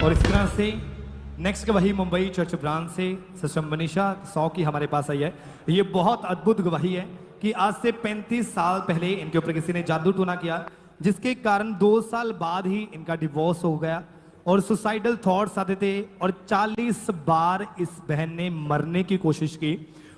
और इस तरह से नेक्स्ट गवाही मुंबई चर्च ब्रांच से सिस्टर मनीषा 100 की हमारे पास आई है। ये बहुत अद्भुत गवाही है कि आज से 35 साल पहले इनके ऊपर किसी ने जादू टोना किया, जिसके कारण 2 साल बाद ही इनका डिवोर्स हो गया और सुसाइडल थॉट्स आते थे और 40 बार इस बहन ने मरने की कोशिश की।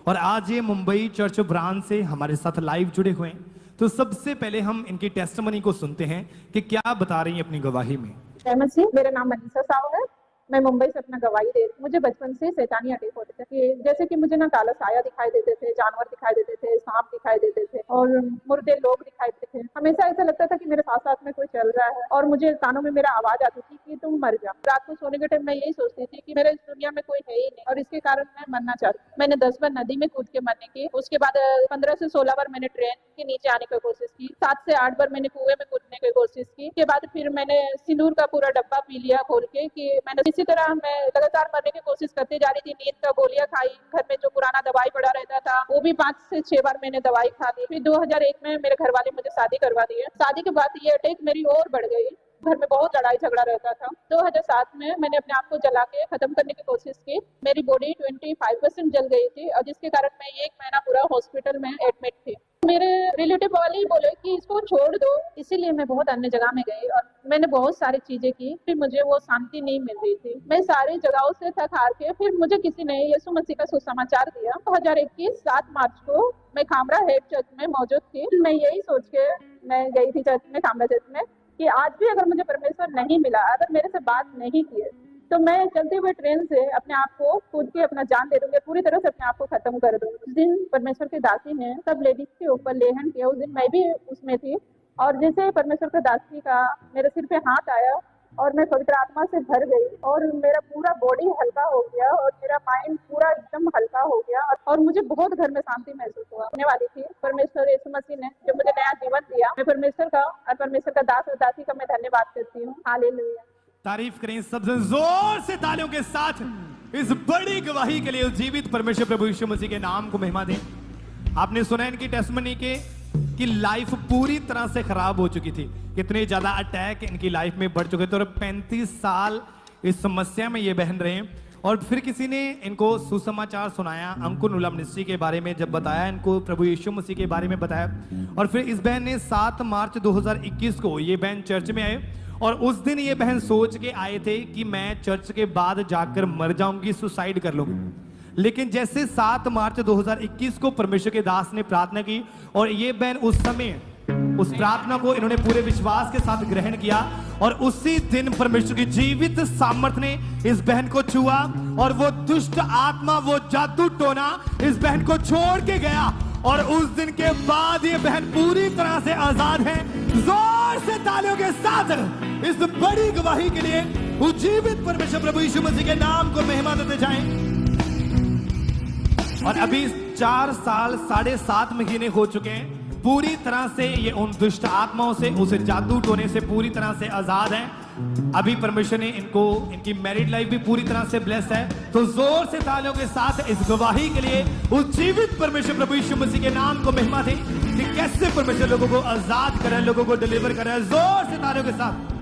और आज ये मुंबई चर्च ब्रांच से हमारे साथ लाइव जुड़े हुए हैं। तो सबसे पहले हम इनकी टेस्टिमनी को सुनते हैं कि क्या बता रही हैं अपनी गवाही में। मेरा नाम मनीषा साहू है। मैं मुंबई से अपना गवाही दे रही हूँ। मुझे बचपन से शैतानी अटैक होते थे कि जैसे कि मुझे ना काला साया दिखाई देते थे, जानवर दिखाई देते थे, सांप दिखाई देते थे और मुर्दे लोग दिखाई देते थे। हमेशा ऐसा लगता था कि मेरे साथ साथ में कोई चल रहा है और मुझे कानों में मेरा आवाज आती थी कि तुम मर जाओ। रात को सोने के टाइम मैं यही सोचती थी कि मेरे इस दुनिया में कोई है ही नहीं और इसके कारण मैं मरना चाहती हूँ। मैंने 10 बार नदी में कूद के मरने की, उसके बाद 15 से 16 बार मैंने ट्रेन के नीचे आने की कोशिश की, 7 से 8 बार मैंने कुएं में कूदने की कोशिश की। के बाद फिर मैंने सिंदूर का पूरा डब्बा पी लिया खोल के कि मैंने इसी तरह मैं लगातार मरने की कोशिश करती जा रही थी। नींद का गोलियां खाई, घर में जो पुराना दवाई पड़ा रहता था वो भी 5 से 6 बार मैंने दवाई खा ली। फिर 2001 में मेरे घर वाले मुझे शादी करवा दिए। शादी के बाद ये अटैक मेरी और बढ़ गई। घर में बहुत लड़ाई झगड़ा रहता था। 2007 में मैंने अपने आप को जला के खत्म करने की कोशिश की। मेरी बॉडी 25% जल गई थी और जिसके कारण मैं 1 महीना पूरा हॉस्पिटल में एडमिट थी। मेरे रिलेटिव वाले ही बोले कि इसको छोड़ दो, इसीलिए मैं बहुत अन्य जगह में गई और मैंने बहुत सारी चीजें की। फिर मुझे वो शांति नहीं मिल रही थी। मैं सारी जगहों से थक हार के फिर मुझे किसी ने यीशु मसीह का सुसमाचार दिया। 2021 7 मार्च को मैं खामरा हेड चर्च में मौजूद थी। मैं यही सोच के मैं गई थी चर्च में, खामरा चर्च में, कि आज भी अगर मुझे परमेश्वर नहीं मिला, अगर मेरे से बात नहीं किए, तो मैं चलते हुए ट्रेन से अपने आप को कूद के अपना जान दे दूंगी, पूरी तरह से अपने आप को खत्म कर दूंगी। उस दिन परमेश्वर के दासी ने सब लेडीज के ऊपर लेहन किया। उस दिन मैं भी उसमें थी और जैसे परमेश्वर के दासी का मेरे सिर पे हाथ आया और मैं पवित्र आत्मा से भर गई और मेरा पूरा बॉडी हल्का हो गया और मेरा माइंड पूरा एकदम हल्का हो गया और मुझे बहुत घर में शांति महसूस हुआ। होने वाली थी परमेश्वर यीशु मसीह ने जो मुझे नया जीवन दिया। मैं परमेश्वर का और परमेश्वर का दास और दासी का मैं धन्यवाद करती हूँ। हालेलुया। तारीफ करें सबसे जोर से तालियों के साथ इस बड़ी गवाही के लिए। जीवित परमेश्वर प्रभु यीशु मसीह के नाम को महिमा दें। आपने सुना इनकी टेस्टिमनी के कि लाइफ पूरी तरह से खराब हो चुकी थी, कितने ज्यादा अटैक इनकी लाइफ में बढ़ चुके थे और 35 साल इस समस्या में ये बहन रहे। और फिर किसी ने इनको सुसमाचार सुनाया, अंकुर नुला मिनिस्ट्री के बारे में जब बताया, इनको प्रभु यीशु मसीह के बारे में बताया। और फिर इस बहन ने 7 मार्च 2021 को ये बहन चर्च में आए और उस दिन ये बहन सोच के आए थे कि मैं चर्च के बाद जाकर मर जाऊंगी, सुसाइड कर लूंगी। लेकिन जैसे 7 मार्च 2021 को परमेश्वर के दास ने प्रार्थना की और ये बहन उस समय उस प्रार्थना को इन्होंने पूरे विश्वास के साथ ग्रहण किया और उसी दिन परमेश्वर की जीवित सामर्थ ने इस बहन को छुआ और वो दुष्ट आत्मा, वो जादू टोना इस बहन को छोड़ के गया और उस दिन के बाद ये बहन पूरी तरह से आजाद है। जोर से तालियों के साथ इस बड़ी गवाही के लिए उज्जीवित परमेश्वर प्रभु यीशु मसीह के नाम को महिमा देते जाएं। और अभी 4 साल 7.5 महीने हो चुके हैं। पूरी तरह से ये उन दुष्ट आत्माओं से, उस जादू टोने से पूरी तरह से आजाद हैं। अभी परमेश्वर ने इनको, इनकी मैरिड लाइफ भी पूरी तरह से ब्लेस्ड है। तो जोर से तालियों के साथ इस गवाही के लिए उज्जीवित परमेश्वर प्रभु यीशु मसीह के नाम को महिमा दें कि कैसे परमेश्वर लोगों को आजाद कर रहा है, लोगों को डिलीवर कर रहा है। जोर से तालियों के साथ